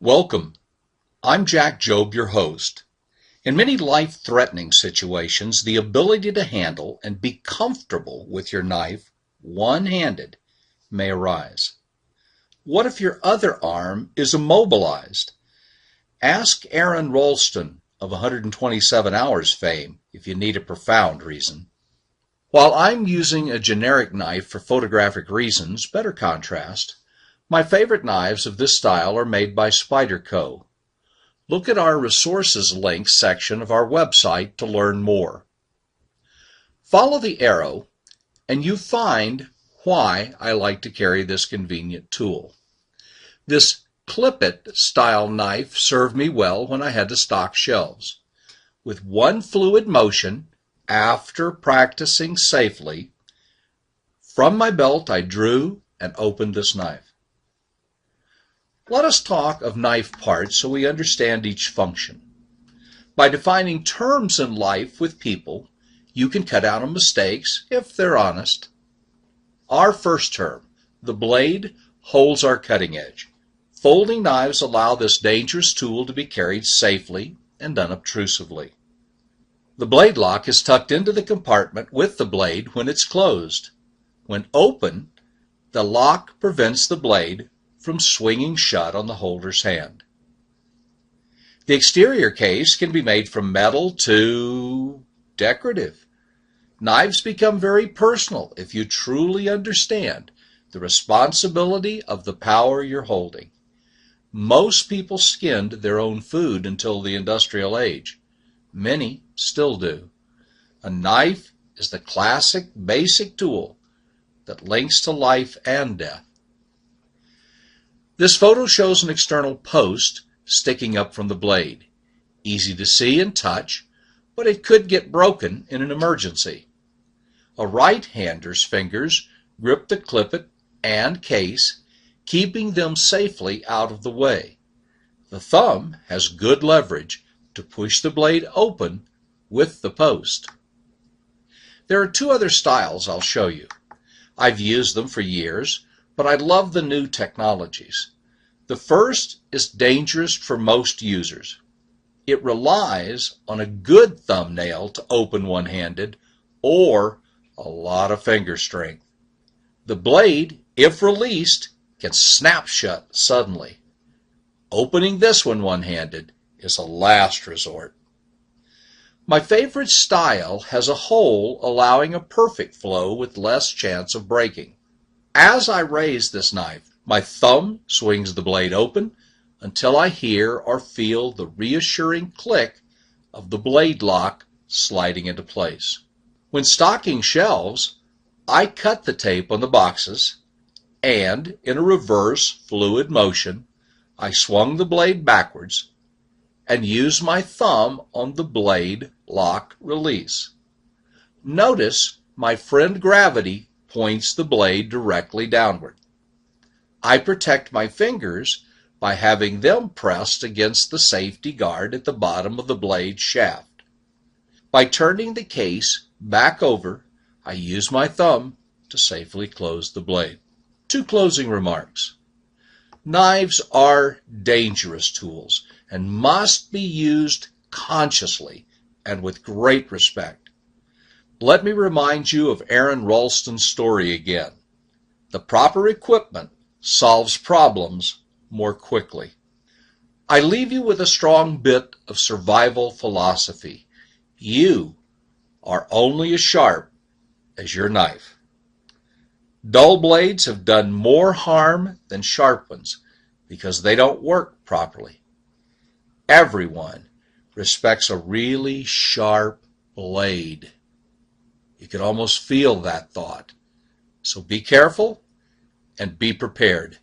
Welcome. I'm Jack Jobe, your host. In many life-threatening situations, the ability to handle and be comfortable with your knife, one-handed, may arise. What if your other arm is immobilized? Ask Aaron Ralston of 127 Hours fame if you need a profound reason. While I'm using a generic knife for photographic reasons, better contrast, my favorite knives of this style are made by Spyderco. Look at our resources links section of our website to learn more. Follow the arrow and you find why I like to carry this convenient tool. This clip-it style knife served me well when I had to stock shelves. With one fluid motion, after practicing safely, from my belt I drew and opened this knife. Let us talk of knife parts so we understand each function. By defining terms in life with people, you can cut out on mistakes if they're honest. Our first term, the blade, holds our cutting edge. Folding knives allow this dangerous tool to be carried safely and unobtrusively. The blade lock is tucked into the compartment with the blade when it's closed. When open, the lock prevents the blade from swinging shut on the holder's hand. The exterior case can be made from metal to decorative. Knives become very personal if you truly understand the responsibility of the power you're holding. Most people skinned their own food until the industrial age. Many still do. A knife is the classic basic tool that links to life and death. This photo shows an external post sticking up from the blade. Easy to see and touch, but it could get broken in an emergency. A right-hander's fingers grip the clip-it and case, keeping them safely out of the way. The thumb has good leverage to push the blade open with the post. There are two other styles I'll show you. I've used them for years, but I love the new technologies. The first is dangerous for most users. It relies on a good thumbnail to open one-handed or a lot of finger strength. The blade, if released, can snap shut suddenly. Opening this one one-handed is a last resort. My favorite style has a hole allowing a perfect flow with less chance of breaking. As I raise this knife, my thumb swings the blade open until I hear or feel the reassuring click of the blade lock sliding into place. When stocking shelves, I cut the tape on the boxes and, in a reverse fluid motion, I swung the blade backwards and used my thumb on the blade lock release. Notice my friend gravity points the blade directly downward. I protect my fingers by having them pressed against the safety guard at the bottom of the blade shaft. By turning the case back over, I use my thumb to safely close the blade. Two closing remarks. Knives are dangerous tools and must be used consciously and with great respect. Let me remind you of Aaron Ralston's story again. The proper equipment solves problems more quickly. I leave you with a strong bit of survival philosophy. You are only as sharp as your knife. Dull blades have done more harm than sharp ones because they don't work properly. Everyone respects a really sharp blade. You can almost feel that thought. So be careful and be prepared.